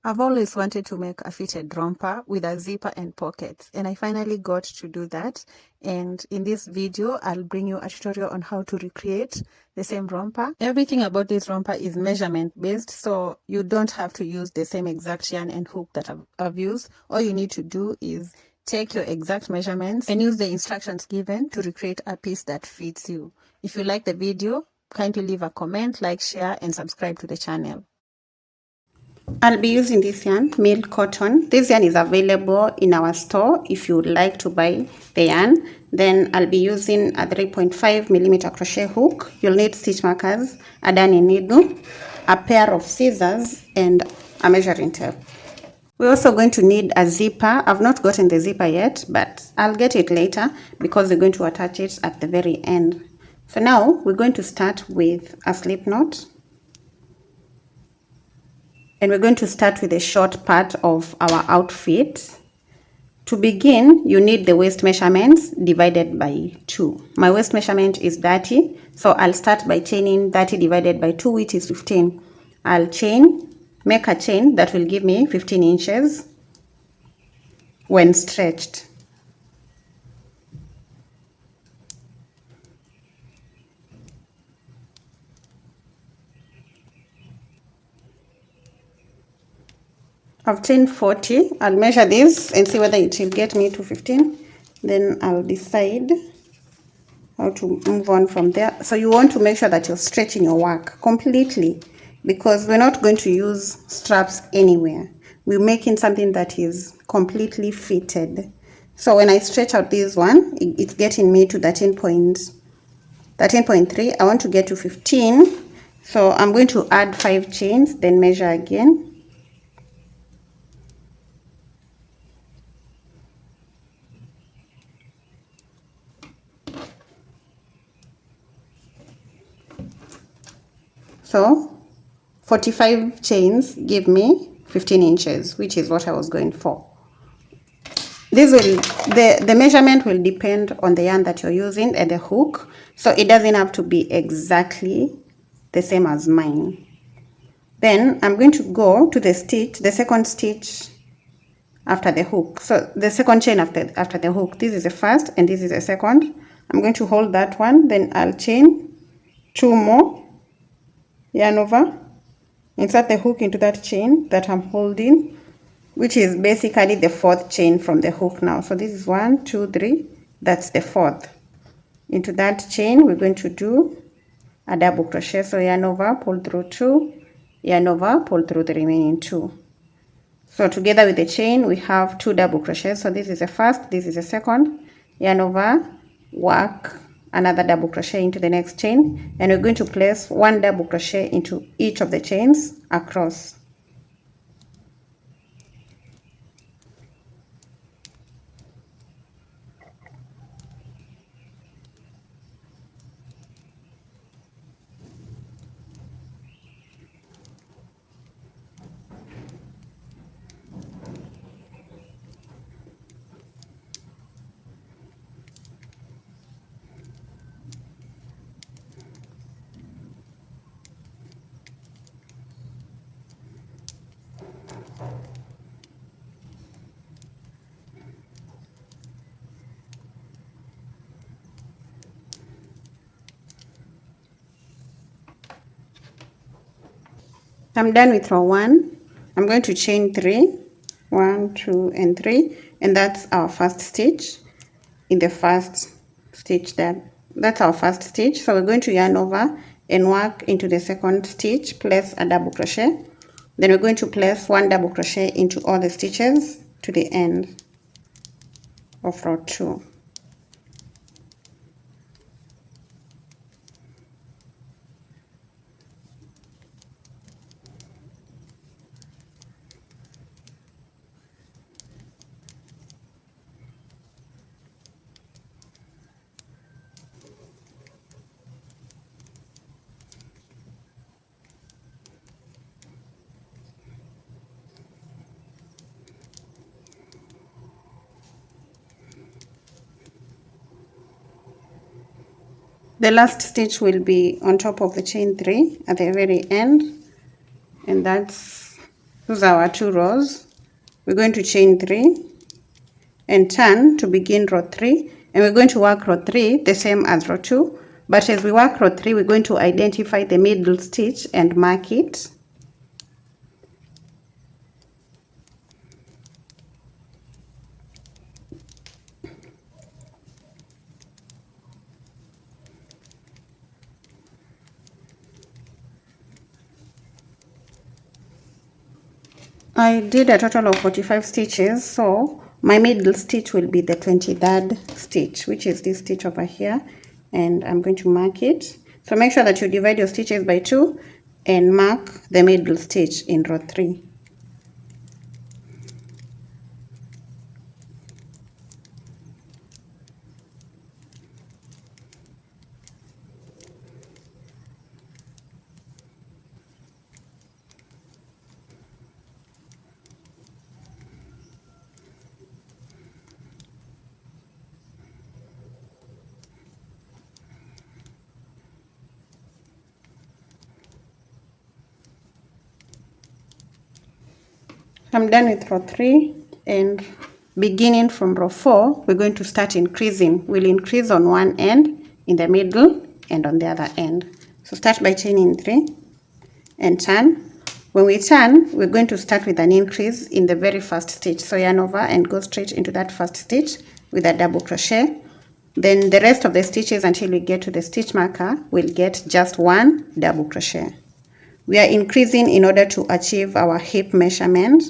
I've always wanted to make a fitted romper with a zipper and pockets, and I finally got to do that. And in this video, I'll bring you a tutorial on how to recreate the same romper. Everything about this romper is measurement based, so you don't have to use the same exact yarn and hook that I've used. All you need to do is take your exact measurements and use the instructions given to recreate a piece that fits you. If you like the video, kindly leave a comment, like, share, and subscribe to the channel. I'll be using this yarn, Milk Cotton. This yarn is available in our store if you would like to buy the yarn. Then I'll be using a 3.5mm crochet hook. You'll need stitch markers, a darning needle, a pair of scissors, and a measuring tape. We're also going to need a zipper. I've not gotten the zipper yet, but I'll get it later because we're going to attach it at the very end. For now, we're going to start with a slip knot. And we're going to start with the short part of our outfit. To begin, you need the waist measurements divided by 2. My waist measurement is 30, so I'll start by chaining 30 divided by 2, which is 15. I'll make a chain that will give me 15 inches when stretched. I've chained 40. I'll measure this and see whether it will get me to 15. Then I'll decide how to move on from there. So you want to make sure that you're stretching your work completely, because we're not going to use straps anywhere. We're making something that is completely fitted. So when I stretch out this one, it's getting me to 13.3. I want to get to 15. So I'm going to add 5 chains, then measure again. So 45 chains give me 15 inches, which is what I was going for. The measurement will depend on the yarn that you're using and the hook, so it doesn't have to be exactly the same as mine. Then I'm going to go to the second stitch after the hook. So the second chain after the hook. This is the first and this is the second. I'm going to hold that one, then I'll chain 2 more, yarn over, insert the hook into that chain that I'm holding, which is basically the 4th chain from the hook now. So this is 1, 2, 3, that's the 4th. Into that chain, we're going to do a double crochet. So yarn over, pull through 2, yarn over, pull through the remaining 2. So together with the chain, we have 2 double crochets. So this is the first, this is the second, yarn over, work another double crochet into the next chain, and we're going to place 1 double crochet into each of the chains across. I'm done with row 1. I'm going to chain 3, 1, 2, and 3, and that's our first stitch in the first stitch there. That's our first stitch. So we're going to yarn over and work into the second stitch, place a double crochet. Then we're going to place 1 double crochet into all the stitches to the end of row 2. The last stitch will be on top of the chain 3 at the very end, and that's Those are our 2 rows. We're going to chain 3 and turn to begin row 3, and we're going to work row 3 the same as row 2, but as we work row 3 we're going to identify the middle stitch and mark it. I did a total of 45 stitches, so my middle stitch will be the 23rd stitch, which is this stitch over here, and I'm going to mark it. So make sure that you divide your stitches by 2 and mark the middle stitch in row 3. I'm done with row 3, and beginning from row 4 we're going to start increasing. We'll increase on one end, in the middle, and on the other end. So start by chaining 3 and turn. When we turn, we're going to start with an increase in the very first stitch. So yarn over and go straight into that first stitch with a double crochet. Then the rest of the stitches until we get to the stitch marker, we'll get just 1 double crochet. We are increasing in order to achieve our hip measurement.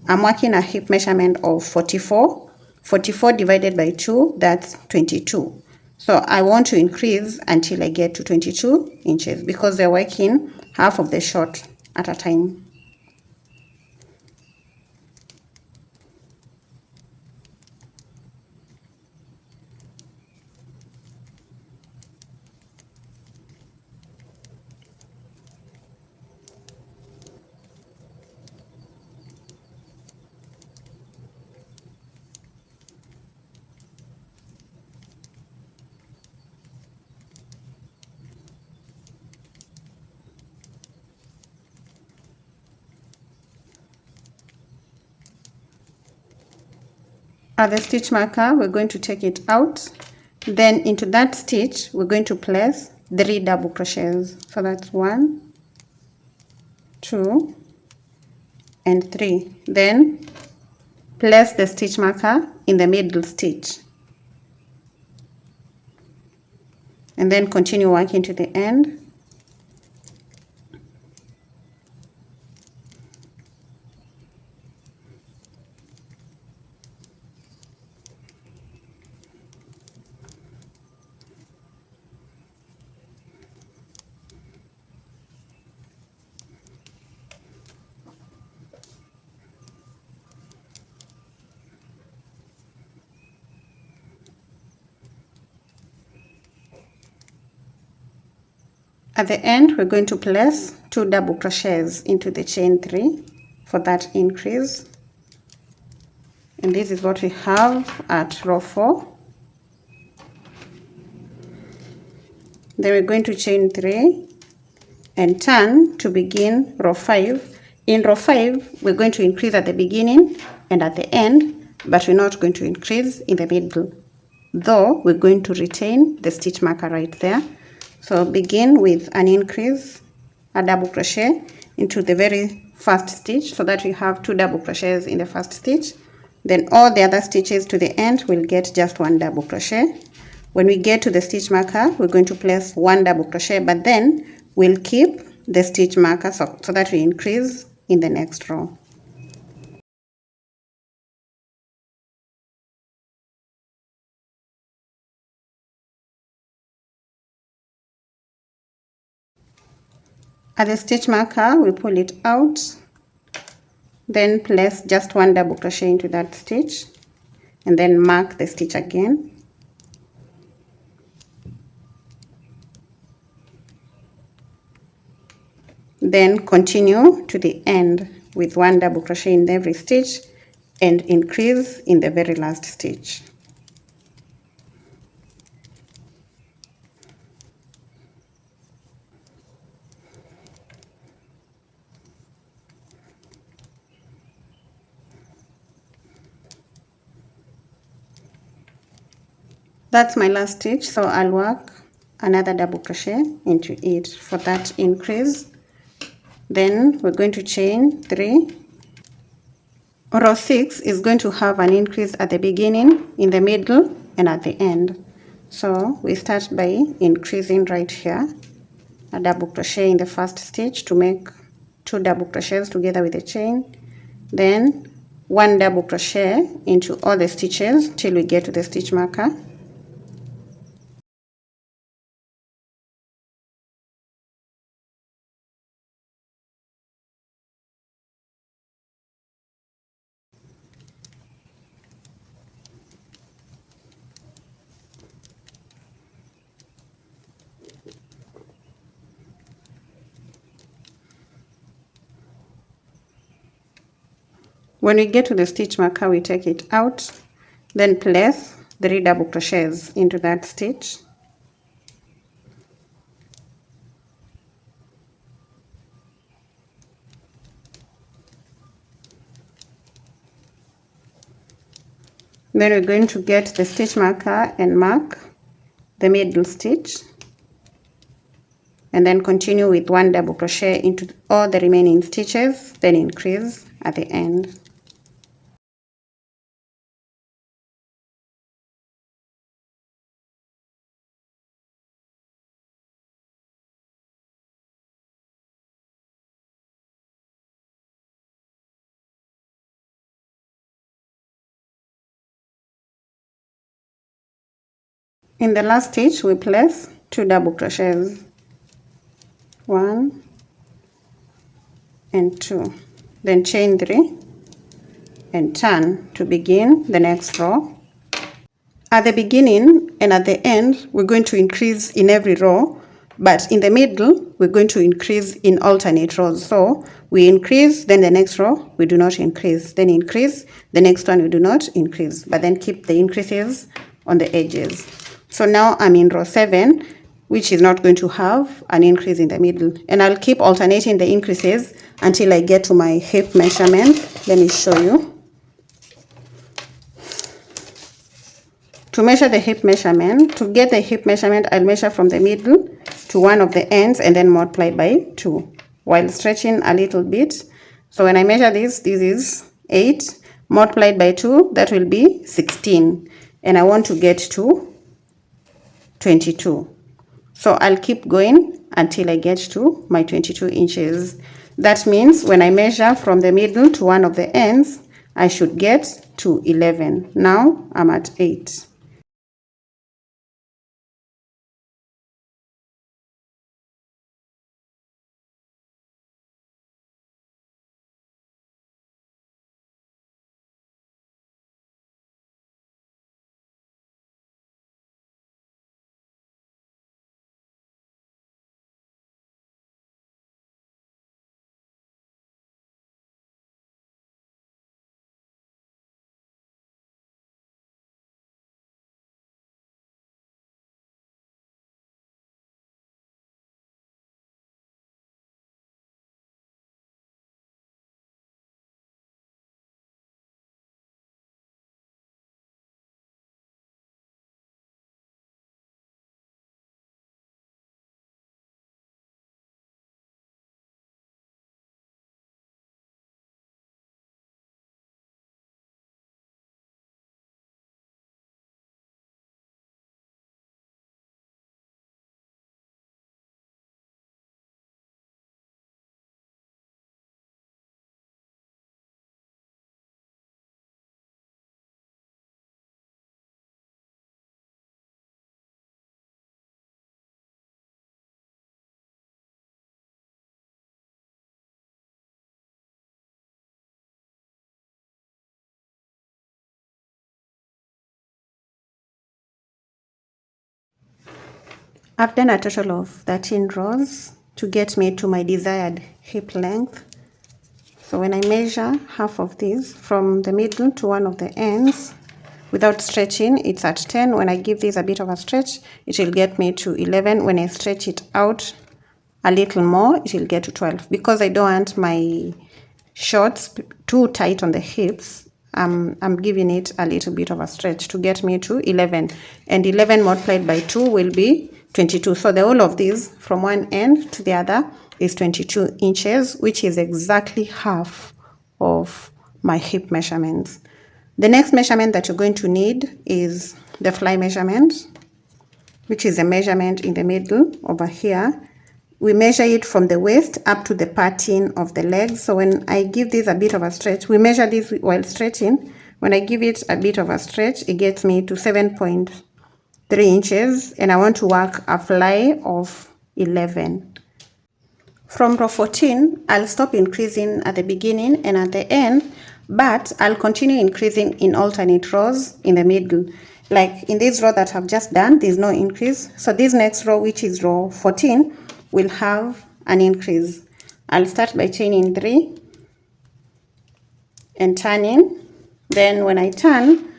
I'm marking a hip measurement of 44. 44 divided by 2, that's 22. So I want to increase until I get to 22 inches because we're working half of the short at a time. At the stitch marker, we're going to take it out. Then into that stitch, we're going to place 3 double crochets. So that's 1, 2, and 3. Then place the stitch marker in the middle stitch. And then continue working to the end. At the end, we're going to place 2 double crochets into the chain 3 for that increase. And this is what we have at row 4. Then we're going to chain 3 and turn to begin row 5. In row 5, we're going to increase at the beginning and at the end, but we're not going to increase in the middle, though we're going to retain the stitch marker right there. So begin with an increase, a double crochet into the very first stitch so that we have 2 double crochets in the first stitch. Then all the other stitches to the end will get just 1 double crochet. When we get to the stitch marker, we're going to place 1 double crochet, but then we'll keep the stitch marker so that we increase in the next row. At the stitch marker, we pull it out, then place just 1 double crochet into that stitch, and then mark the stitch again. Then continue to the end with 1 double crochet in every stitch and increase in the very last stitch. That's my last stitch, so I'll work another double crochet into it for that increase. Then we're going to chain 3. Row 6 is going to have an increase at the beginning, in the middle, and at the end. So we start by increasing right here, a double crochet in the first stitch to make 2 double crochets together with the chain, then 1 double crochet into all the stitches till we get to the stitch marker. When we get to the stitch marker, we take it out, then place 3 double crochets into that stitch. Then we're going to get the stitch marker and mark the middle stitch, and then continue with 1 double crochet into all the remaining stitches, then increase at the end. In the last stitch, we place 2 double crochets, 1 and 2, then chain 3 and turn to begin the next row. At the beginning and at the end, we're going to increase in every row, but in the middle, we're going to increase in alternate rows. So we increase, then the next row, we do not increase, then increase, the next one we do not increase, but then keep the increases on the edges. So now I'm in row 7, which is not going to have an increase in the middle. And I'll keep alternating the increases until I get to my hip measurement. Let me show you. To measure the hip measurement, to get the hip measurement, I'll measure from the middle to one of the ends and then multiply by 2 while stretching a little bit. So when I measure this is 8 multiplied by 2, that will be 16. And I want to get to 22. So I'll keep going until I get to my 22 inches. That means when I measure from the middle to one of the ends, I should get to 11. Now I'm at 8. I've done a total of 13 rows to get me to my desired hip length. So when I measure half of these from the middle to one of the ends without stretching, it's at 10. When I give this a bit of a stretch, it will get me to 11. When I stretch it out a little more, it will get to 12. Because I don't want my shorts too tight on the hips, I'm giving it a little bit of a stretch to get me to 11, and 11 multiplied by 2 will be 22. So the whole of these from one end to the other is 22 inches, which is exactly half of my hip measurements. The next measurement that you're going to need is the fly measurement, which is a measurement in the middle over here. We measure it from the waist up to the parting of the legs. So when I give this a bit of a stretch, we measure this while stretching. When I give it a bit of a stretch, it gets me to 7.3 inches, and I want to work a fly of 11. From row 14, I'll stop increasing at the beginning and at the end, but I'll continue increasing in alternate rows in the middle. Like in this row that I've just done, there's no increase. So this next row, which is row 14, will have an increase. I'll start by chaining 3 and turning. Then when I turn,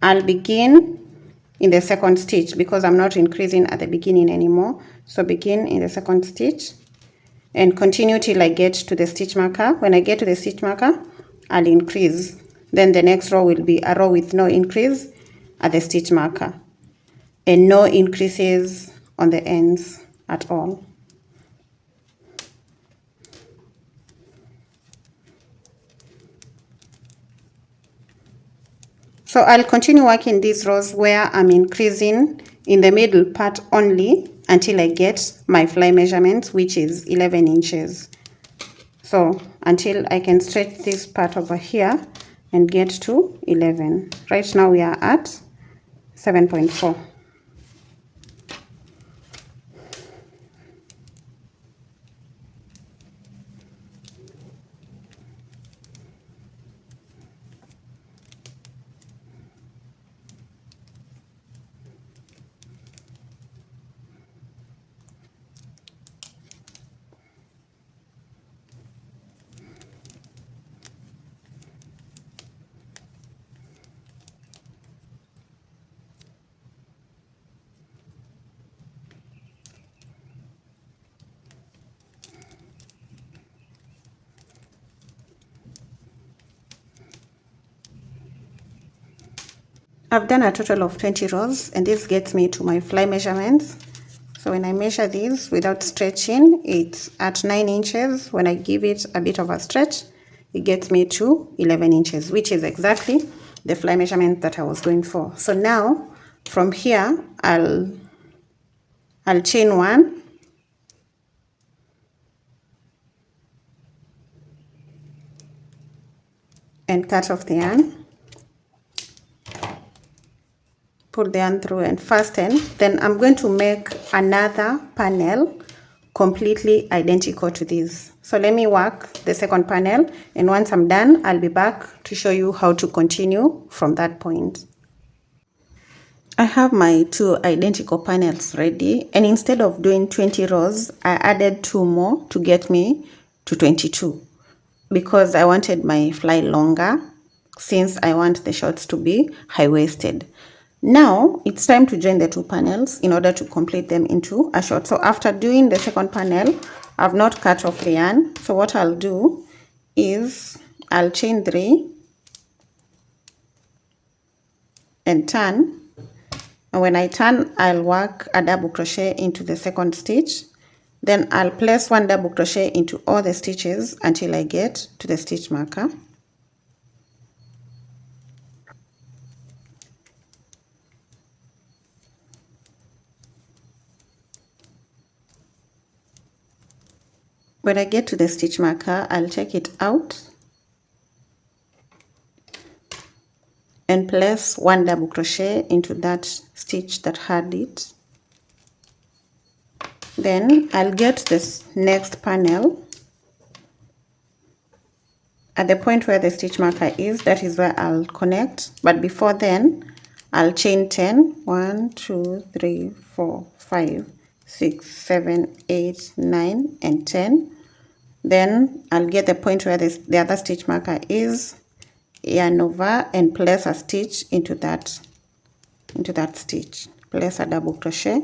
I'll begin in the second stitch because I'm not increasing at the beginning anymore. So begin in the second stitch and continue till I get to the stitch marker. When I get to the stitch marker, I'll increase. Then the next row will be a row with no increase at the stitch marker and no increases on the ends at all. So I'll continue working these rows where I'm increasing in the middle part only until I get my fly measurement, which is 11 inches. So until I can stretch this part over here and get to 11. Right now we are at 7.4. I've done a total of 20 rows, and this gets me to my fly measurements. So when I measure these without stretching, it's at 9 inches. When I give it a bit of a stretch, it gets me to 11 inches, which is exactly the fly measurement that I was going for. So now from here, I'll chain 1, and cut off the yarn. Pull the yarn through and fasten. Then I'm going to make another panel completely identical to this. So let me work the second panel, and once I'm done, I'll be back to show you how to continue from that point. I have my 2 identical panels ready, and instead of doing 20 rows, I added 2 more to get me to 22 because I wanted my fly longer, since I want the shorts to be high-waisted. Now it's time to join the 2 panels in order to complete them into a short. So after doing the second panel, I've not cut off the yarn. So what I'll do is I'll chain 3 and turn. And when I turn, I'll work a double crochet into the second stitch. Then I'll place 1 double crochet into all the stitches until I get to the stitch marker. When I get to the stitch marker, I'll take it out and place 1 double crochet into that stitch that had it. Then I'll get this next panel at the point where the stitch marker is. That is where I'll connect, but before then I'll chain 10. 1, 2, 3, 4, 5, 6, 7, 8, 9, and 10. Then I'll get the point where the other stitch marker is, yarn over and place a stitch into that stitch. Place a double crochet,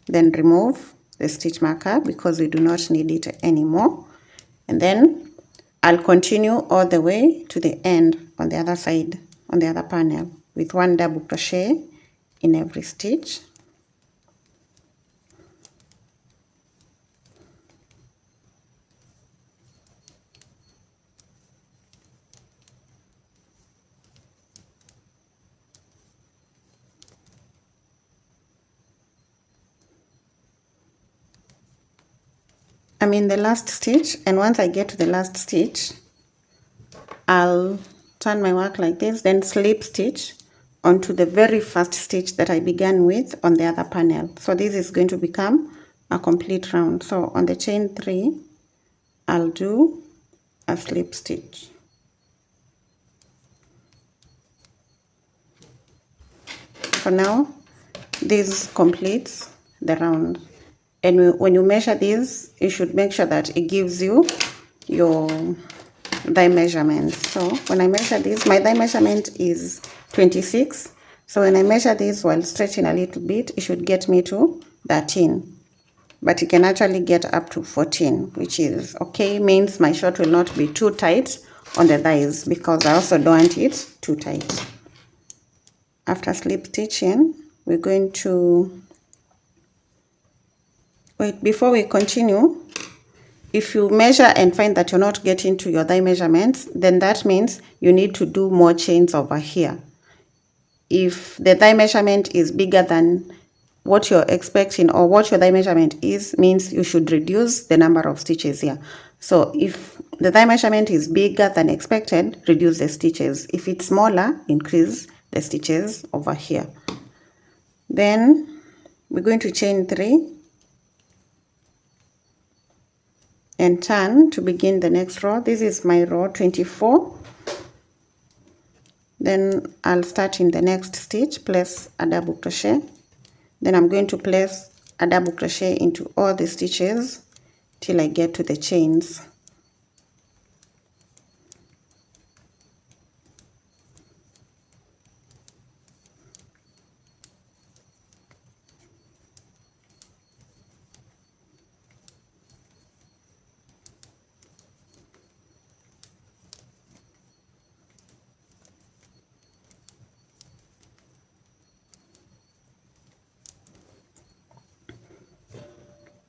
then remove the stitch marker because we do not need it anymore. And then I'll continue all the way to the end on the other side, on the other panel, with 1 double crochet in every stitch. I'm in the last stitch, and once I get to the last stitch, I'll turn my work like this, then slip stitch onto the very first stitch that I began with on the other panel. So this is going to become a complete round. So on the chain 3, I'll do a slip stitch. So now this completes the round. And when you measure this, you should make sure that it gives you your thigh measurement. So when I measure this, my thigh measurement is 26. So when I measure this while stretching a little bit, it should get me to 13. But it can actually get up to 14, which is okay, means my short will not be too tight on the thighs, because I also don't want it too tight. After slip stitching, we're going to wait. Before we continue, if you measure and find that you're not getting to your thigh measurements, then that means you need to do more chains over here. If the thigh measurement is bigger than what you're expecting, or what your thigh measurement is, means you should reduce the number of stitches here. So if the thigh measurement is bigger than expected, reduce the stitches. If it's smaller, increase the stitches over here. Then we're going to chain 3 and turn to begin the next row. This is my row 24. Then I'll start in the next stitch, place a double crochet. Then I'm going to place a double crochet into all the stitches till I get to the chains.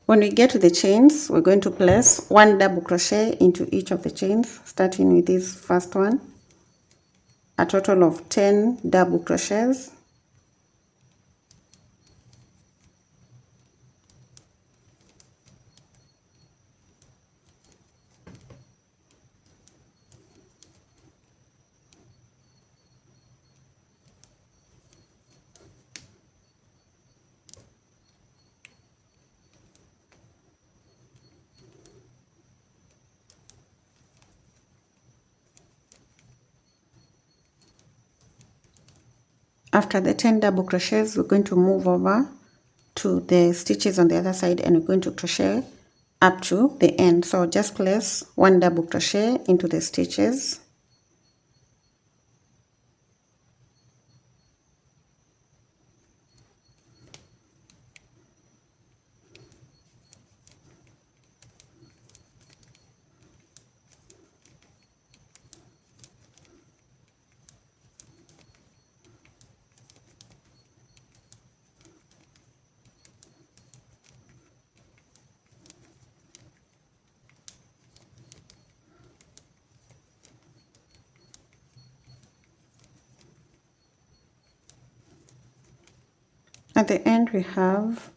When we get to the chains, we're going to place 1 double crochet into each of the chains, starting with this first one, a total of 10 double crochets. After the 10 double crochets, we're going to move over to the stitches on the other side, and we're going to crochet up to the end. So just place 1 double crochet into the stitches. At the end, we have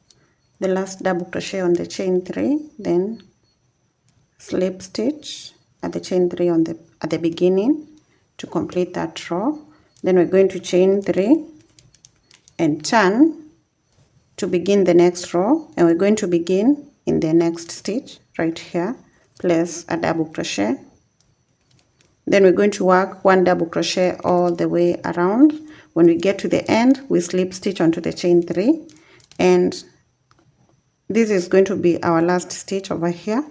the last double crochet on the chain 3, then slip stitch at the chain 3 at the beginning to complete that row. Then we're going to chain 3 and turn to begin the next row, and we're going to begin in the next stitch right here. Place a double crochet. Then we're going to work 1 double crochet all the way around. When we get to the end, we slip stitch onto the chain 3, and this is going to be our last stitch over here.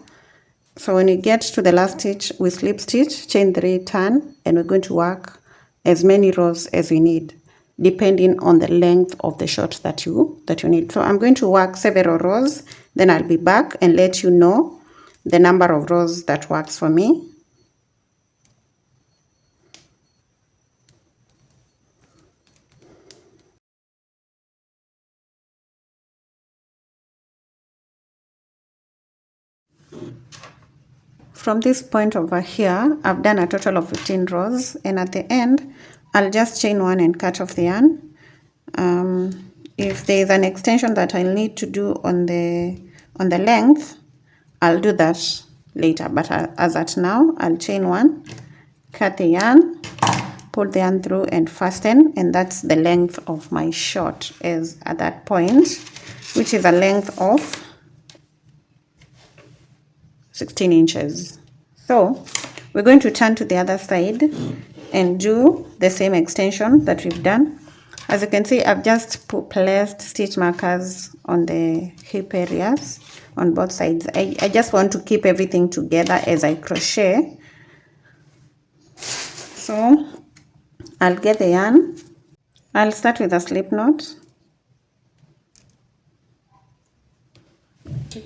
So when you get to the last stitch, we slip stitch, chain 3, turn, and we're going to work as many rows as we need, depending on the length of the short that you need. So I'm going to work several rows, then I'll be back and let you know the number of rows that works for me. from this point over here, I've done a total of 15 rows, and at the end I'll just chain one and cut off the yarn. If there is an extension that I'll need to do on the length, I'll do that later, but as at now, I'll chain one, cut the yarn, pull the yarn through and fasten, and that's the length of my short is at that point, which is a length of 16 inches. So we're going to turn to the other side and do the same extension that we've done. As you can see, I've just placed stitch markers on the hip areas on both sides. I just want to keep everything together as I crochet. So I'll get the yarn. I'll start with a slip knot.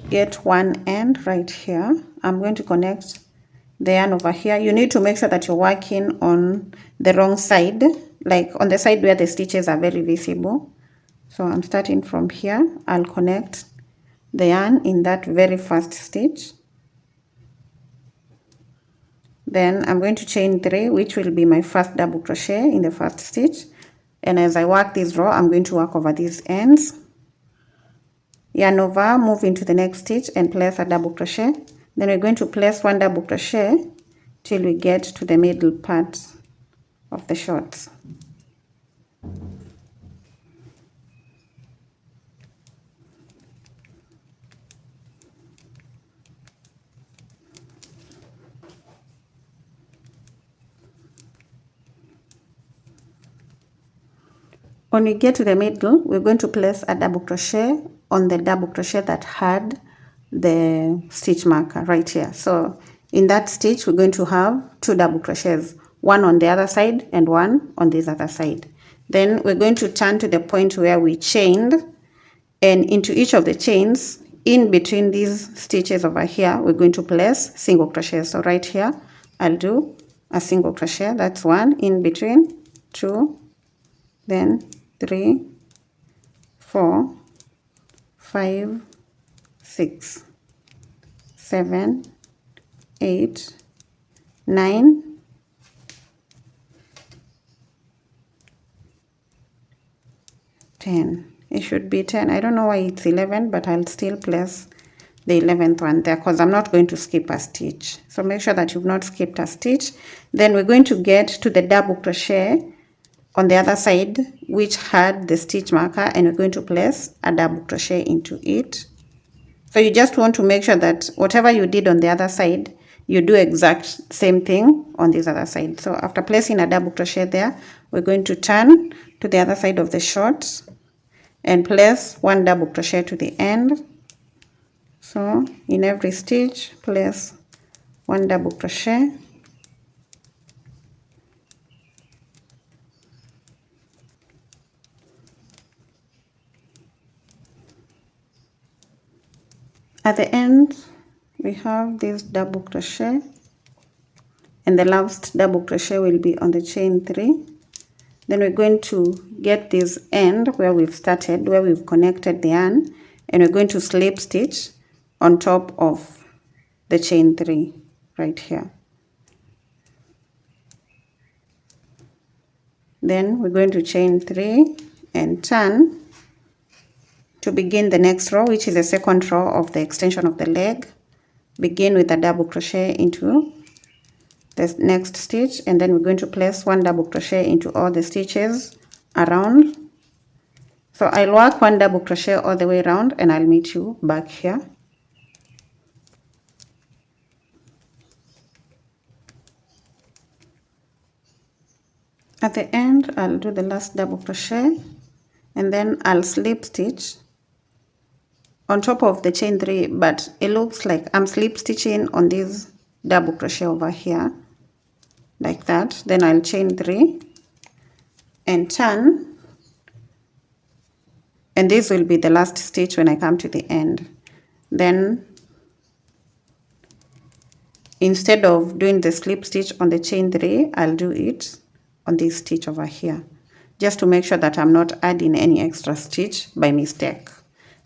Get one end right here. I'm going to connect the yarn over here. You need to make sure that you're working on the wrong side, like on the side where the stitches are very visible. So I'm starting from here. I'll connect the yarn in that very first stitch. Then I'm going to chain 3, which will be my first double crochet in the first stitch. And as I work this row, I'm going to work over these ends. Yarn over, move into the next stitch and place a double crochet. Then we're going to place one double crochet till we get to the middle part of the shorts. When we get to the middle, we're going to place a double crochet on the double crochet that had the stitch marker right here. So in that stitch, we're going to have 2 double crochets, one on the other side and one on this other side. Then we're going to turn to the point where we chained, and into each of the chains, in between these stitches over here, we're going to place single crochet. So right here, I'll do a single crochet. That's 1 in between, 2, then 3, 4, 5, 6, 7, 8, 9, 10. It should be 10. I don't know why it's 11, but I'll still place the 11th one there because I'm not going to skip a stitch. So make sure that you've not skipped a stitch. Then we're going to get to the double crochet on the other side, which had the stitch marker, and we're going to place a double crochet into it. So you just want to make sure that whatever you did on the other side, you do exact same thing on this other side. So after placing a double crochet there, we're going to turn to the other side of the short and place one double crochet to the end. So in every stitch, place one double crochet. At the end, we have this double crochet, and the last double crochet will be on the chain 3. Then we're going to get this end where we've started, where we've connected the yarn, and we're going to slip stitch on top of the chain 3 right here. Then we're going to chain 3 and turn to begin the next row, which is the second row of the extension of the leg. Begin with a double crochet into the next stitch, and then we're going to place one double crochet into all the stitches around. So I'll work one double crochet all the way around, and I'll meet you back here. At the end, I'll do the last double crochet, and then I'll slip stitch on top of the chain 3, but it looks like I'm slip stitching on this double crochet over here like that. Then I'll chain 3 and turn, and this will be the last stitch when I come to the end. Then instead of doing the slip stitch on the chain 3, I'll do it on this stitch over here, just to make sure that I'm not adding any extra stitch by mistake.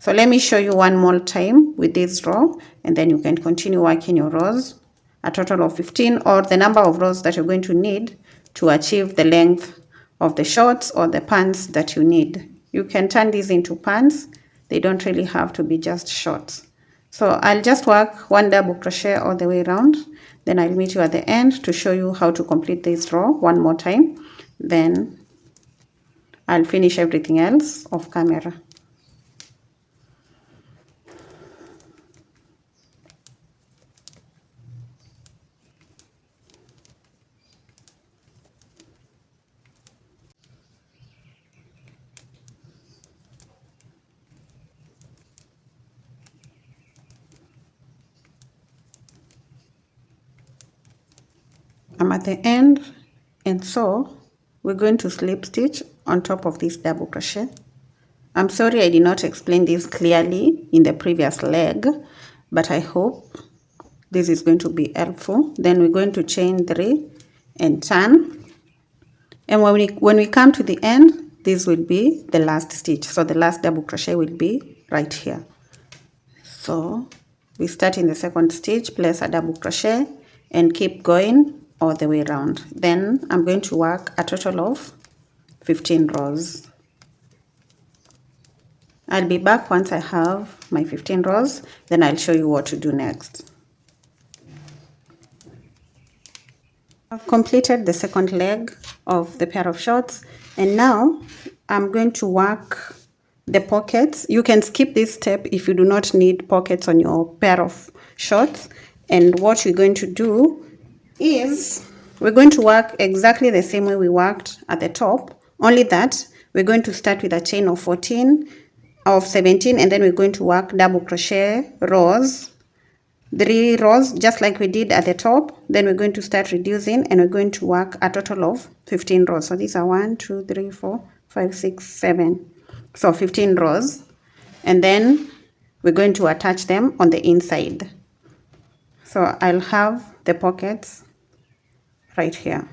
So let me show you one more time with this row, and then you can continue working your rows a total of 15, or the number of rows that you're going to need to achieve the length of the shorts or the pants that you need. You can turn these into pants. They don't really have to be just shorts. So I'll just work one double crochet all the way around. Then I'll meet you at the end to show you how to complete this row one more time. Then I'll finish everything else off camera. I'm at the end, and so we're going to slip stitch on top of this double crochet. I'm sorry I did not explain this clearly in the previous leg, but I hope this is going to be helpful. Then we're going to chain 3 and turn, and when we come to the end, this will be the last stitch. So the last double crochet will be right here. So we start in the second stitch, place a double crochet, and keep going all the way around. Then I'm going to work a total of 15 rows. I'll be back once I have my 15 rows, then I'll show you what to do next. I've completed the second leg of the pair of shorts, and now I'm going to work the pockets. You can skip this step if you do not need pockets on your pair of shorts. And what we're going to do is we're going to work exactly the same way we worked at the top, only that we're going to start with a chain of 14 of 17, and then we're going to work double crochet rows, 3 rows just like we did at the top. Then we're going to start reducing, and we're going to work a total of 15 rows. So these are 1 2 3 4 5 6 7, so 15 rows, and then we're going to attach them on the inside. So I'll have the pockets right here.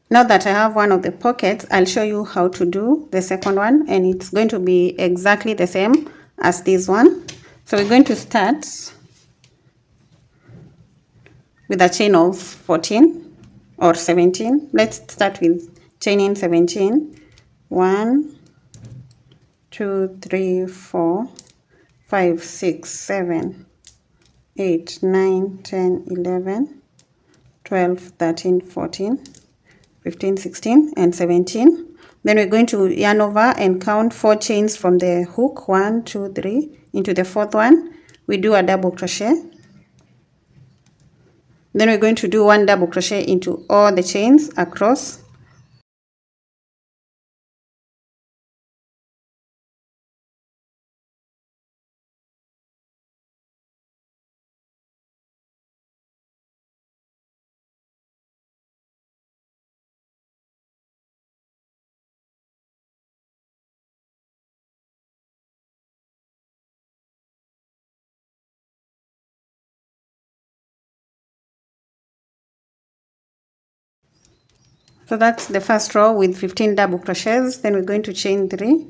Now that I have one of the pockets, I'll show you how to do the second one, and it's going to be exactly the same as this one. So we're going to start with a chain of 14 or 17. Let's start with chaining 17. 1 2 3 4 5 6 7 8 9 10 11 12 13 14 15 16 and 17. Then we're going to yarn over and count 4 chains from the hook. 1 2 3. Into the fourth one we do a double crochet. Then we're going to do 1 double crochet into all the chains across. So that's the first row with 15 double crochets. Then we're going to chain 3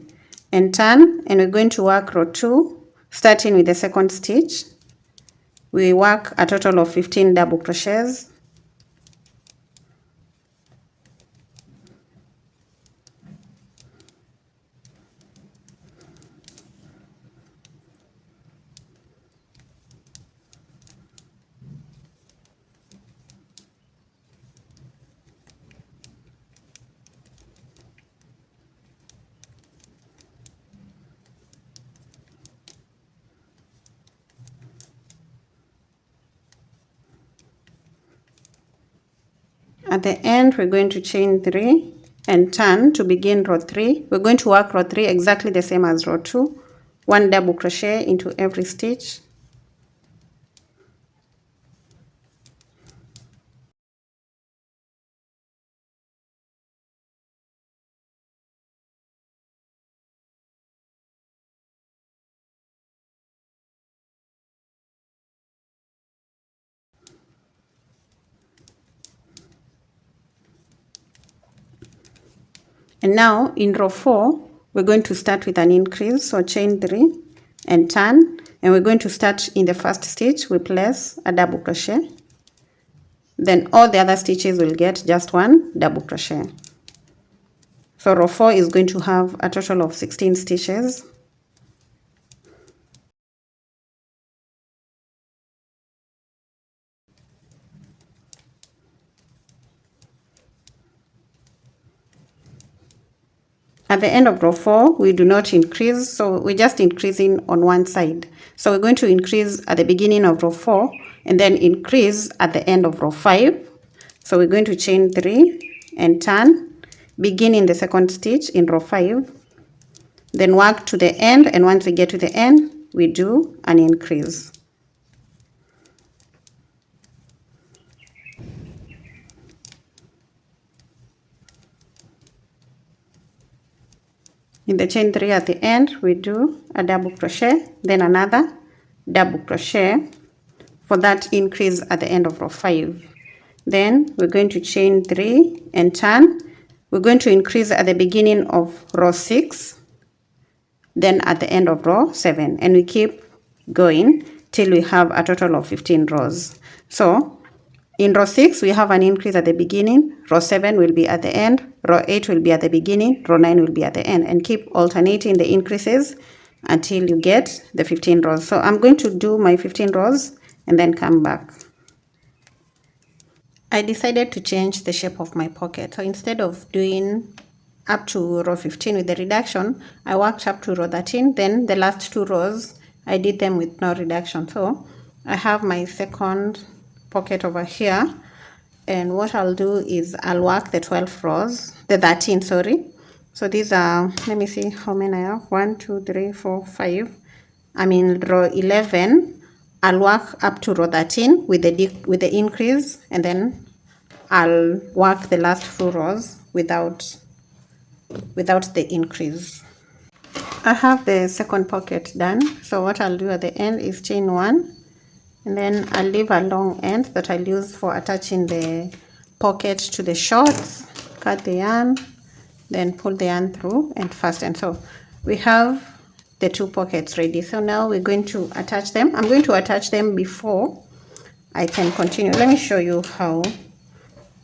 and turn, and we're going to work row 2 starting with the second stitch. We work a total of 15 double crochets. At the end, we're going to chain 3 and turn to begin row 3. We're going to work row 3 exactly the same as row 2. 1 double crochet into every stitch. And now in row 4, we're going to start with an increase, so chain 3 and turn, and we're going to start in the first stitch. We place a double crochet, then all the other stitches will get just one double crochet. So row 4 is going to have a total of 16 stitches. At the end of row 4, we do not increase, so we're just increasing on one side. So we're going to increase at the beginning of row 4 and then increase at the end of row 5. So we're going to chain 3 and turn, begin in the second stitch in row 5, then work to the end, and once we get to the end, we do an increase. In the chain 3 at the end, we do a double crochet, then another double crochet for that increase at the end of row 5. Then we're going to chain 3 and turn. We're going to increase at the beginning of row 6, then at the end of row 7, and we keep going till we have a total of 15 rows. So in row 6, we have an increase at the beginning, row 7 will be at the end, row 8 will be at the beginning, row 9 will be at the end, and keep alternating the increases until you get the 15 rows. So I'm going to do my 15 rows and then come back. I decided to change the shape of my pocket. So instead of doing up to row 15 with the reduction, I worked up to row 13, then the last 2 rows, I did them with no reduction. So I have my second pocket over here, and what I'll do is I'll work the 12 rows, the 13, sorry. So these are, let me see how many I have, 1, 2, 3, 4, 5. I'm in row 11. I'll work up to row 13 with the increase, and then I'll work the last 2 rows without the increase. I have the second pocket done, so what I'll do at the end is chain 1, and then I'll leave a long end that I'll use for attaching the pocket to the shorts. Cut the yarn, then pull the yarn through and fasten. So we have the 2 pockets ready. So now we're going to attach them. I'm going to attach them before I can continue. Let me show you how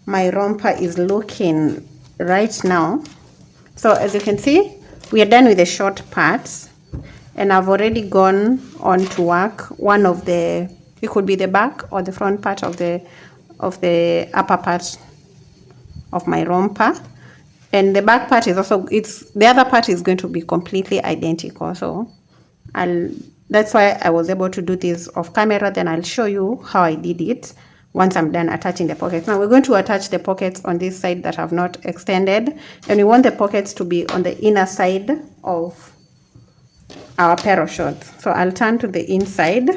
my romper is looking right now. So as you can see, we are done with the short parts, and I've already gone on to work one of the, it could be the back or the front part of the upper part of my romper, and the back part is also, the other part is going to be completely identical. So that's why I was able to do this off camera. Then I'll show you how I did it once I'm done attaching the pockets. Now we're going to attach the pockets on this side that have not extended, and we want the pockets to be on the inner side of our pair of shorts. So I'll turn to the inside,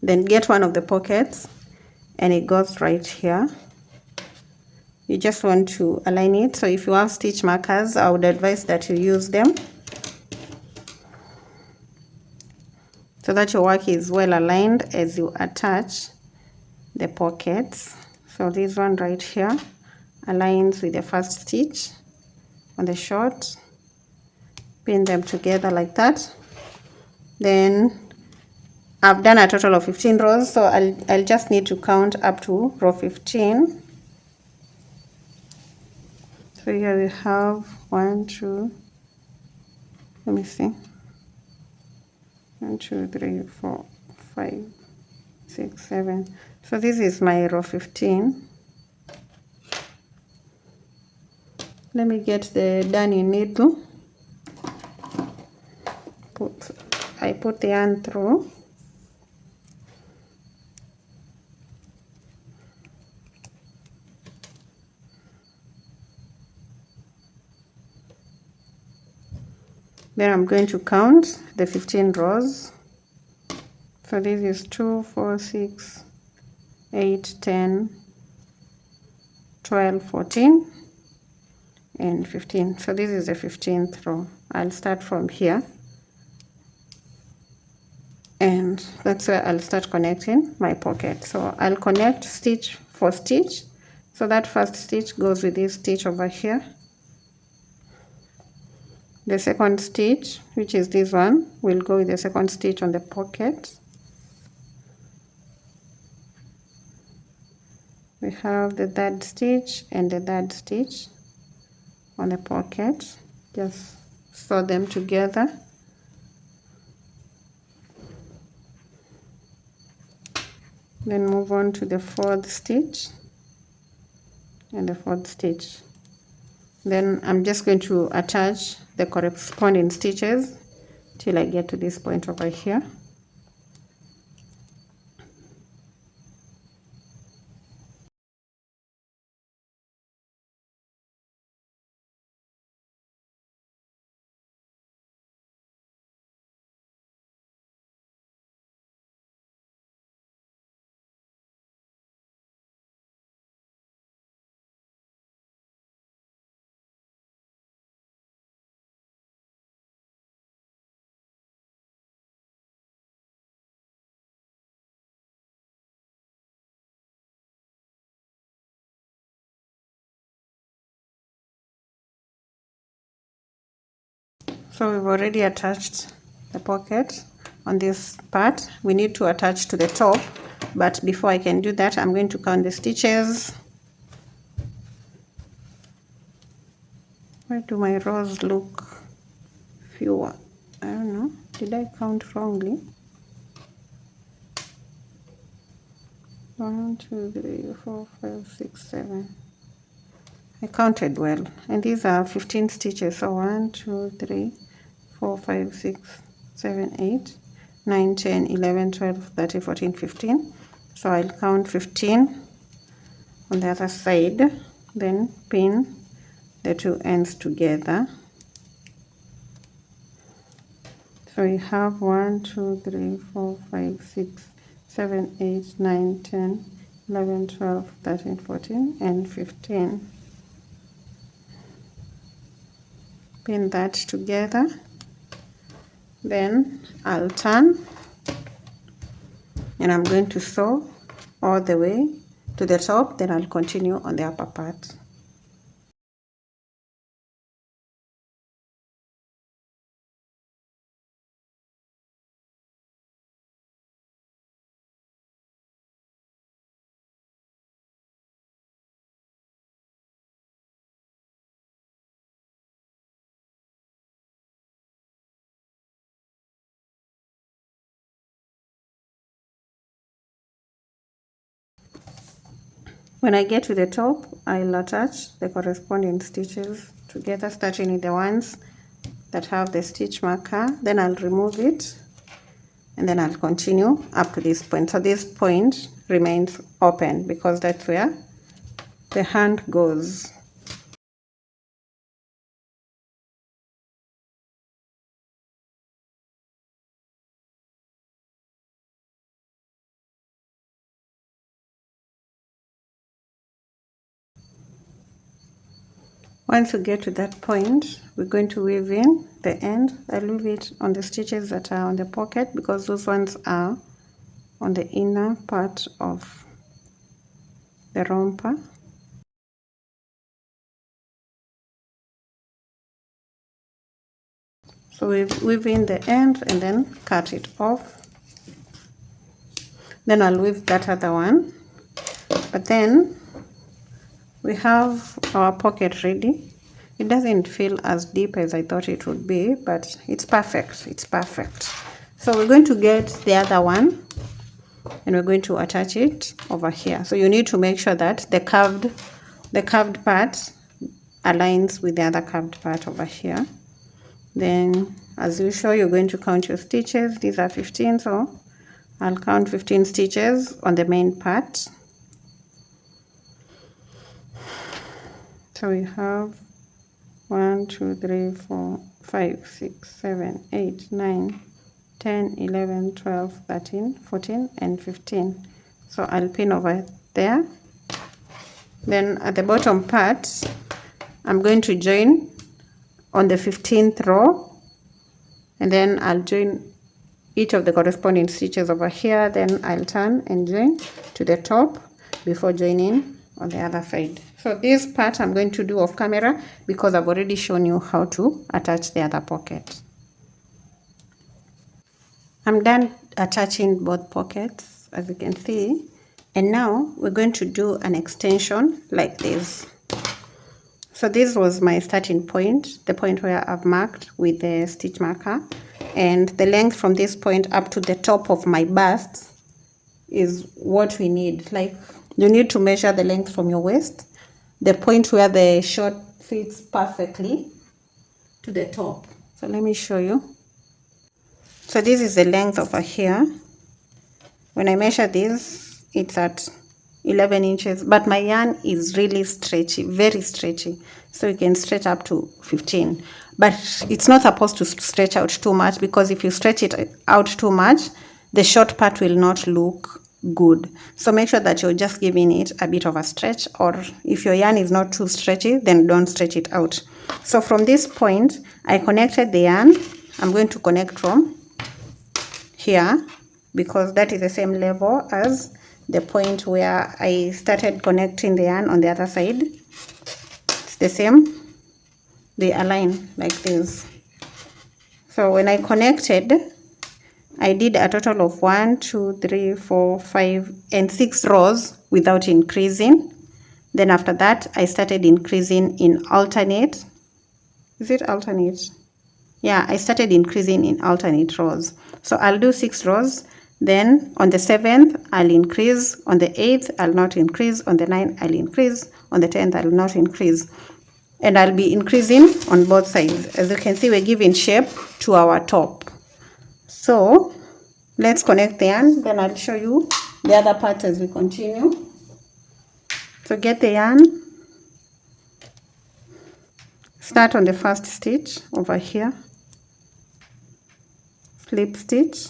then get one of the pockets, and it goes right here. You just want to align it. So if you have stitch markers, I would advise that you use them so that your work is well aligned as you attach the pockets. So this one right here aligns with the first stitch on the short. Pin them together like that. Then I've done a total of 15 rows, so I'll just need to count up to row 15. So here we have 1, 2, let me see, 1, 2, 3, 4, 5, 6, 7. So this is my row 15. Let me get the darning needle. I put the yarn through. Then I'm going to count the 15 rows. So this is 2, 4, 6, 8, 10, 12, 14, and 15. So this is the 15th row. I'll start from here, and that's where I'll start connecting my pocket. So I'll connect stitch for stitch. So that first stitch goes with this stitch over here, the second stitch, which is this one. We'll go with the second stitch on the pocket. We have the third stitch and the third stitch on the pocket. Just sew them together. Then move on to the fourth stitch and the fourth stitch. Then I'm just going to attach the corresponding stitches till I get to this point over here. So we've already attached the pocket on this part. We need to attach to the top, but before I can do that, I'm going to count the stitches. Why do my rows look fewer? I don't know. Did I count wrongly? 1, 2, 3, 4, 5, 6, 7. I counted well, and these are 15 stitches. So 1, 2, 3, 4, 5, 6, 7, 8, 9, 10, 11, 12, 13, 14, 15. So I'll count 15 on the other side, then pin the two ends together. So we have 1, 2, 3, 4, 5, 6, 7, 8, 9, 10, 11, 12, 13, 14, and 15. Pin that together. Then I'll turn and I'm going to sew all the way to the top, then I'll continue on the upper part. When I get to the top, I'll attach the corresponding stitches together, starting with the ones that have the stitch marker. Then I'll remove it and then I'll continue up to this point. So this point remains open because that's where the hand goes. Once you get to that point, we're going to weave in the end. I'll weave it on the stitches that are on the pocket because those ones are on the inner part of the romper. So we weave in the end and then cut it off. Then I'll weave that other one. But then we have our pocket ready. It doesn't feel as deep as I thought it would be, but it's perfect. It's perfect. So we're going to get the other one and we're going to attach it over here. So you need to make sure that the curved part aligns with the other curved part over here. Then as usual, you're going to count your stitches. These are 15, so I'll count 15 stitches on the main part. So we have 1, 2, 3, 4, 5, 6, 7, 8, 9, 10, 11, 12, 13, 14, and 15. So I'll pin over there. Then at the bottom part, I'm going to join on the 15th row, and then I'll join each of the corresponding stitches over here. Then I'll turn and join to the top before joining on the other side. So this part I'm going to do off camera because I've already shown you how to attach the other pocket. I'm done attaching both pockets, as you can see, and now we're going to do an extension like this. So this was my starting point, the point where I've marked with the stitch marker, and the length from this point up to the top of my bust is what we need. Like, you need to measure the length from your waist, the point where the short fits perfectly to the top. So let me show you. So this is the length over here. When I measure this, it's at 11 inches, but my yarn is really stretchy, very stretchy. So you can stretch up to 15, but it's not supposed to stretch out too much, because if you stretch it out too much, the short part will not look good. So make sure that you're just giving it a bit of a stretch, or if your yarn is not too stretchy, then don't stretch it out. So from this point, I connected the yarn. I'm going to connect from here, because that is the same level as the point where I started connecting the yarn on the other side. It's the same, they align like this. So when I connected, I did a total of 1, 2, 3, 4, 5, and 6 rows without increasing. Then after that, I started increasing in alternate. Is it alternate? Yeah, I started increasing in alternate rows. So I'll do 6 rows. Then on the 7th, I'll increase. On the 8th, I'll not increase. On the 9th, I'll increase. On the 10th, I'll not increase. And I'll be increasing on both sides. As you can see, we're giving shape to our top. So let's connect the yarn. Then I'll show you the other parts as we continue. So get the yarn. Start on the first stitch over here. Slip stitch.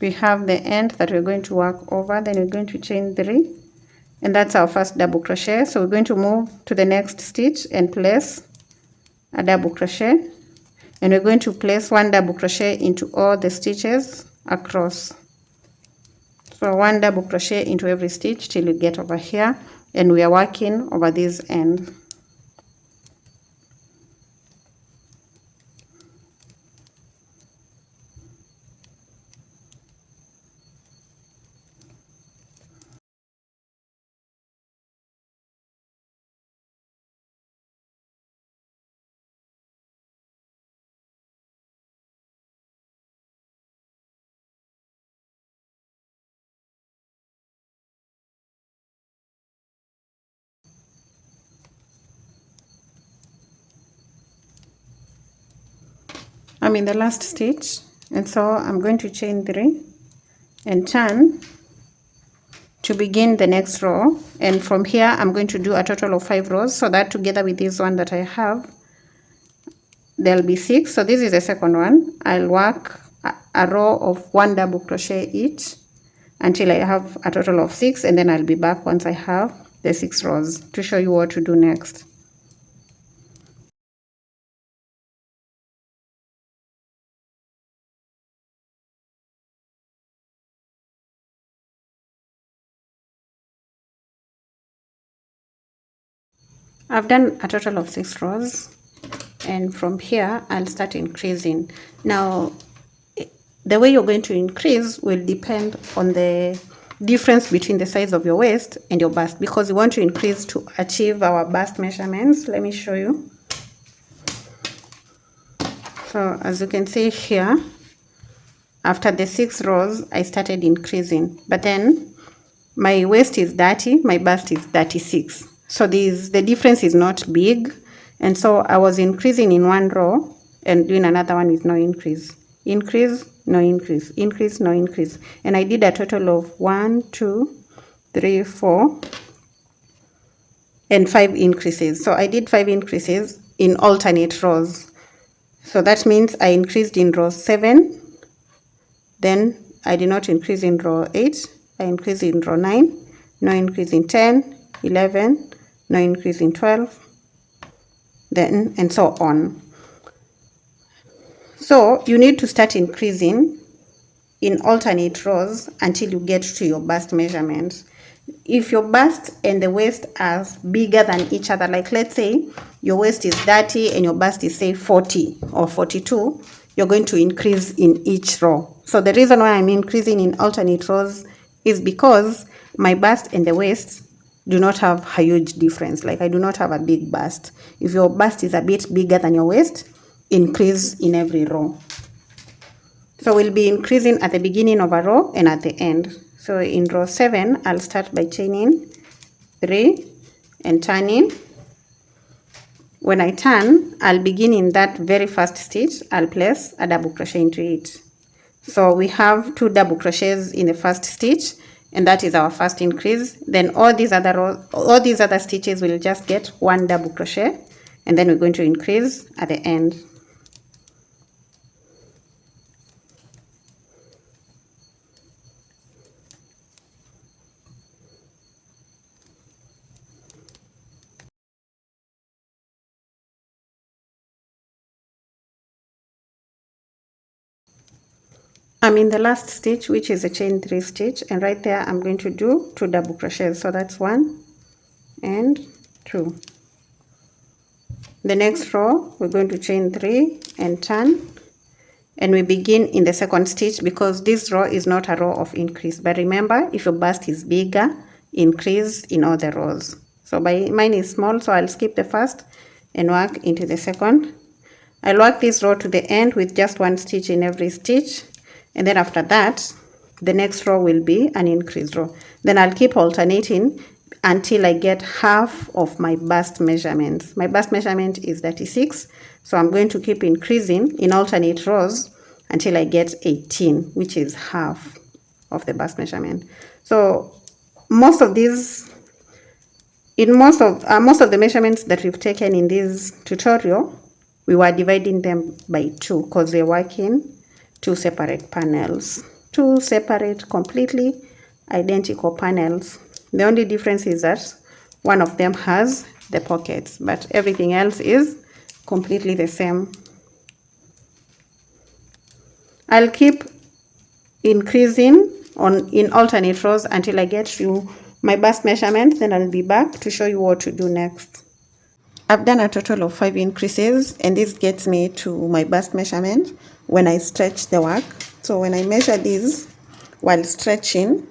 We have the end that we're going to work over, then we're going to chain 3, and that's our first double crochet. So we're going to move to the next stitch and place a double crochet, and we're going to place 1 double crochet into all the stitches across. So 1 double crochet into every stitch till you get over here, and we are working over this end. I'm in the last stitch, and so I'm going to chain 3 and turn to begin the next row, and from here I'm going to do a total of 5 rows, so that together with this one that I have, there'll be 6. So this is the second one. I'll work a row of 1 double crochet each until I have a total of 6, and then I'll be back once I have the 6 rows to show you what to do next. I've done a total of 6 rows, and from here I'll start increasing. Now the way you're going to increase will depend on the difference between the size of your waist and your bust, because we want to increase to achieve our bust measurements. Let me show you. So as you can see here, after the 6 rows I started increasing, but then my waist is 30, my bust is 36. So the difference is not big, and so I was increasing in 1 row and doing another one with no increase. Increase, no increase, increase, no increase. And I did a total of 1, 2, 3, 4, and 5 increases. So I did 5 increases in alternate rows. So that means I increased in row 7, then I did not increase in row 8, I increased in row 9, no increase in 10, 11, no increase in 12, then and so on. So you need to start increasing in alternate rows until you get to your bust measurement. if your bust and the waist are bigger than each other, like let's say your waist is 30 and your bust is say 40 or 42, you're going to increase in each row. So the reason why I'm increasing in alternate rows is because my bust and the waist do not have a huge difference. Like I do not have a big bust. If your bust is a bit bigger than your waist, increase in every row. So we'll be increasing at the beginning of a row and at the end. So in row 7, I'll start by chaining 3 and turning. When I turn, I'll begin in that very first stitch, I'll place a double crochet into it. So we have 2 double crochets in the first stitch, and that is our first increase. Then all these other stitches will just get 1 double crochet, and then we're going to increase at the end. I'm in the last stitch, which is a chain 3 stitch, and right there I'm going to do 2 double crochets. So that's 1 and 2. The next row we're going to chain 3 and turn, and we begin in the second stitch because this row is not a row of increase. But remember, if your bust is bigger, increase in all the rows. So mine is small, so I'll skip the first and work into the second. I'll work this row to the end with just 1 stitch in every stitch, and then after that the next row will be an increase row. Then I'll keep alternating until I get half of my bust measurements. My bust measurement is 36, so I'm going to keep increasing in alternate rows until I get 18, which is half of the bust measurement. So most of the measurements that we've taken in this tutorial, we were dividing them by 2 because they're working 2 separate panels, 2 separate completely identical panels. The only difference is that one of them has the pockets, but everything else is completely the same. I'll keep increasing in alternate rows until I get to my bust measurement, then I'll be back to show you what to do next. I've done a total of 5 increases, and this gets me to my bust measurement when I stretch the work. So when I measure these while stretching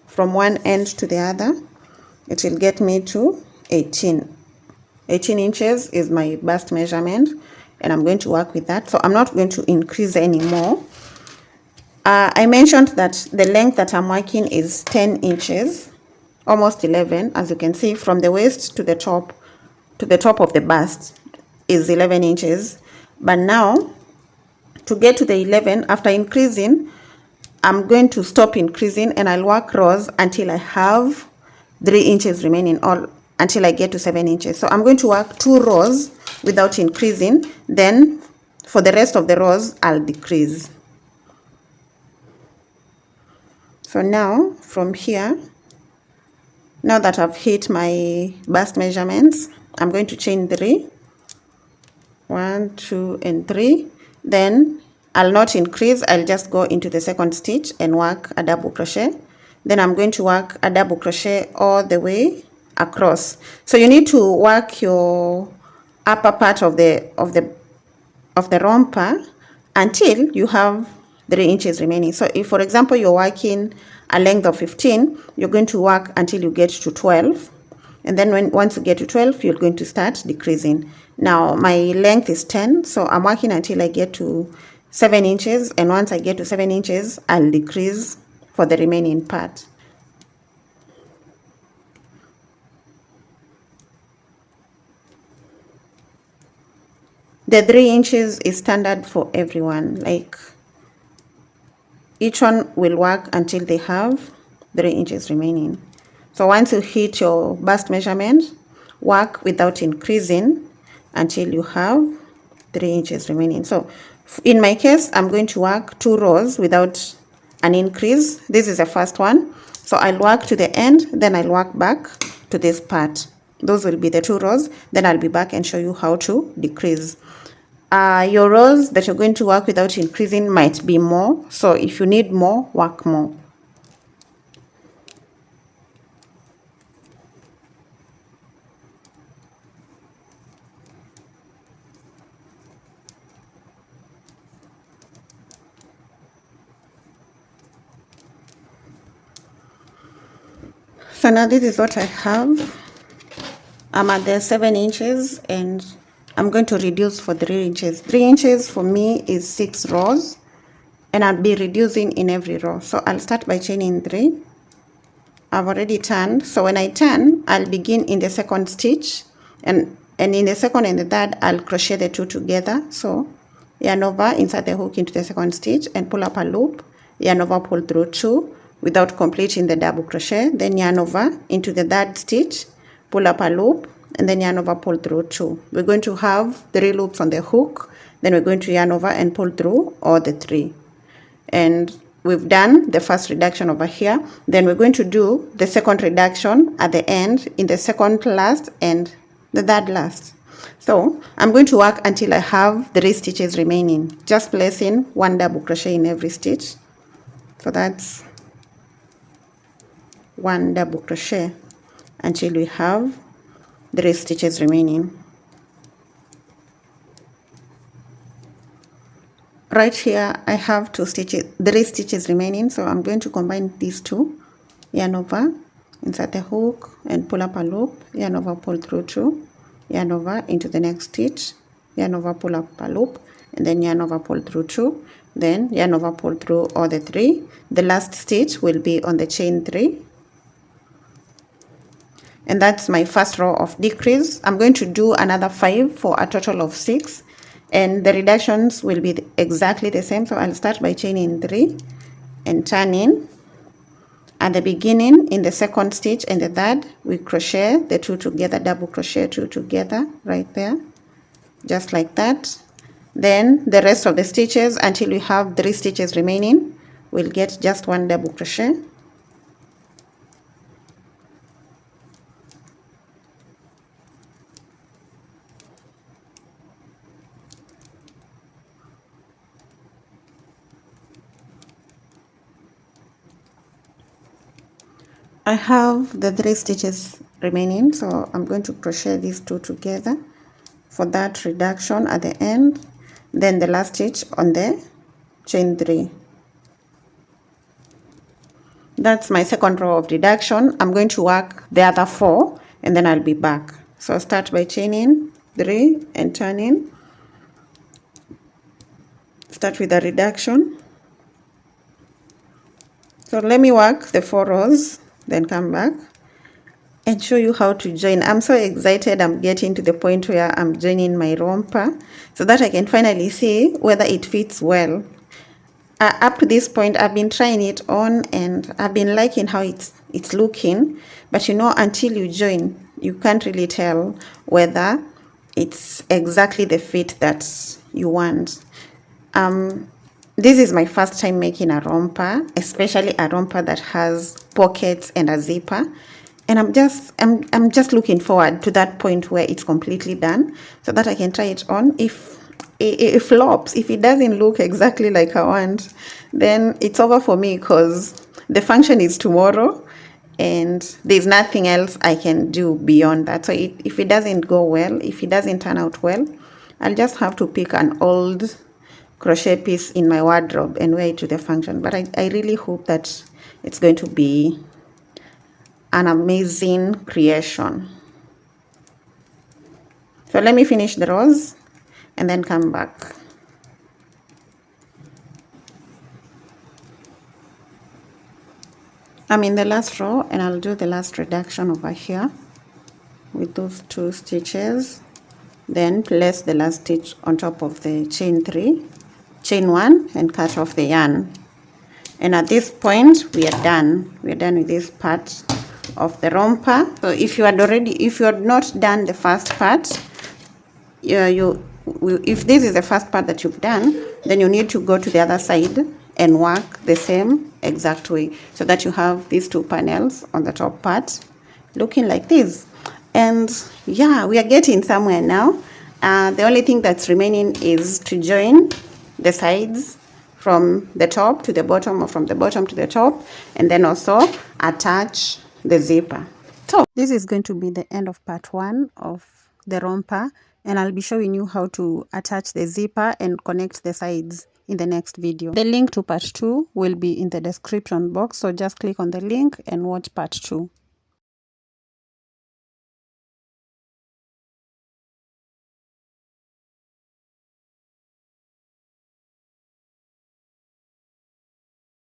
from one end to the other, it will get me to 18. 18 inches is my bust measurement, and I'm going to work with that. So I'm not going to increase anymore. I mentioned that the length that I'm working is 10 inches, almost 11, as you can see from the waist to the top of the bust is 11 inches. But now to get to the 11, after increasing, I'm going to stop increasing and I'll work rows until I have 3 inches remaining, or until I get to 7 inches. So I'm going to work 2 rows without increasing, then for the rest of the rows I'll decrease. So now from here, now that I've hit my bust measurements, I'm going to chain 3, 1, 2 and 3. Then I'll not increase, I'll just go into the second stitch and work a double crochet. Then I'm going to work a double crochet all the way across. So you need to work your upper part of the romper until you have 3 inches remaining. So if, for example, you're working a length of 15, you're going to work until you get to 12. And then once you get to 12, you're going to start decreasing. Now my length is 10, so I'm working until I get to 7 inches. And once I get to 7 inches, I'll decrease for the remaining part. The 3 inches is standard for everyone. Like each one will work until they have 3 inches remaining. So once you hit your bust measurement, work without increasing until you have 3 inches remaining. So in my case, I'm going to work 2 rows without an increase. This is the first one. So I'll work to the end, then I'll work back to this part. Those will be the 2 rows. Then I'll be back and show you how to decrease. Your rows that you're going to work without increasing might be more. So if you need more, work more. So now this is what I have. I'm at the 7 inches and I'm going to reduce for 3 inches. 3 inches for me is 6 rows, and I'll be reducing in every row. So I'll start by chaining 3. I've already turned, so when I turn, I'll begin in the second stitch, and in the second and the third, I'll crochet the 2 together. So yarn over, insert the hook into the second stitch and pull up a loop, yarn over, pull through 2 without completing the double crochet, then yarn over into the third stitch, pull up a loop, and then yarn over, pull through 2. We're going to have 3 loops on the hook, then we're going to yarn over and pull through all the 3. And we've done the first reduction over here. Then we're going to do the second reduction at the end in the second last and the third last. So I'm going to work until I have 3 stitches remaining, just placing 1 double crochet in every stitch. So that's 1 double crochet until we have 3 stitches remaining. Right here I have 3 stitches remaining, so I'm going to combine these 2, yarn over, insert the hook and pull up a loop, yarn over, pull through 2, yarn over into the next stitch, yarn over, pull up a loop, and then yarn over, pull through 2, then yarn over, pull through all the 3. The last stitch will be on the chain 3. And that's my first row of decrease. I'm going to do another 5 for a total of 6, and the reductions will be exactly the same. So I'll start by chaining 3 and turning. At the beginning, in the second stitch and the third, we crochet the 2 together, double crochet 2 together right there, just like that. Then the rest of the stitches until we have 3 stitches remaining, we'll get just 1 double crochet. I have the 3 stitches remaining, so I'm going to crochet these 2 together for that reduction at the end, then the last stitch on the chain 3. That's my second row of reduction. I'm going to work the other 4 and then I'll be back. So I'll start by chaining 3 and turning. Start with a reduction. So let me work the 4 rows, then come back and show you how to join. I'm so excited. I'm getting to the point where I'm joining my romper so that I can finally see whether it fits well. Up to this point, I've been trying it on and I've been liking how it's looking, but you know, until you join, you can't really tell whether it's exactly the fit that you want. This is my first time making a romper, especially a romper that has pockets and a zipper. And I'm just looking forward to that point where it's completely done so that I can try it on. If it flops, if it doesn't look exactly like I want, then it's over for me because the function is tomorrow and there's nothing else I can do beyond that. So if it doesn't go well, if it doesn't turn out well, I'll just have to pick an old crochet piece in my wardrobe and wear it to the function. But I really hope that it's going to be an amazing creation. So let me finish the rows and then come back. I'm in the last row and I'll do the last reduction over here with those 2 stitches, then place the last stitch on top of the chain 3, chain 1 and cut off the yarn. And at this point we are done. We are done with this part of the romper. So if you had not done the first part, if this is the first part that you've done, then you need to go to the other side and work the same exact way so that you have these 2 panels on the top part looking like this. And yeah, we are getting somewhere now. The only thing that's remaining is to join the sides from the top to the bottom or from the bottom to the top, and then also attach the zipper. So this is going to be the end of part 1 of the romper, and I'll be showing you how to attach the zipper and connect the sides in the next video. The link to part 2 will be in the description box, so just click on the link and watch part 2.